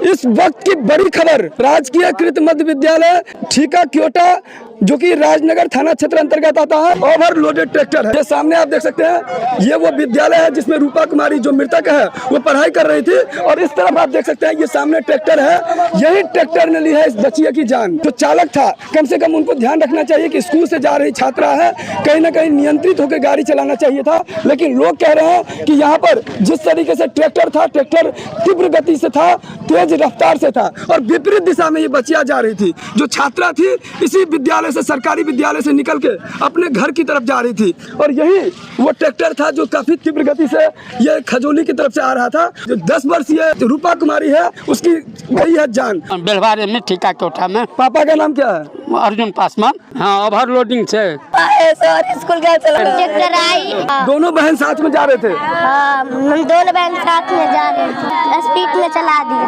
इस वक्त की बड़ी खबर, राजकीय कृत मध्य विद्यालय ठीका क्योटा जो कि राजनगर थाना क्षेत्र अंतर्गत आता है, ओवरलोडेड ट्रैक्टर है। ये सामने आप देख सकते हैं, ये वो विद्यालय है जिसमें रूपा कुमारी जो मृतक है वो पढ़ाई कर रही थी। और इस तरफ आप देख सकते हैं ये सामने ट्रैक्टर है, यही ट्रैक्टर ने ली है इस बच्चिया की जान। जो चालक था, कम से कम उनको ध्यान रखना चाहिए कि स्कूल से जा रही छात्रा है, कहीं ना कहीं नियंत्रित होकर गाड़ी चलाना चाहिए था। लेकिन लोग कह रहे हैं कि यहाँ पर जिस तरीके से ट्रैक्टर था, ट्रैक्टर तीव्र गति से था, तेज रफ्तार से था और विपरीत दिशा में ये बच्चिया जा रही थी। जो छात्रा थी इसी विद्यालय से, सरकारी विद्यालय से निकल के अपने घर की तरफ जा रही थी और यही वो ट्रैक्टर था जो काफी तीव्र गति से ये खजोली की तरफ से आ रहा था। जो 10 वर्षीय रूपा कुमारी है उसकी गई है जान। बेलवारे में ठीका कोठा में। पापा का नाम क्या है? अर्जुन पासवान। हाँ, ओवरलोडिंग से स्कूल गए थे, ट्रैक्टर आई। दोनों बहन साथ में जा रहे थे। हाँ, हम दोनों बहन साथ में जा रहे थे, स्पीड में चला दिया।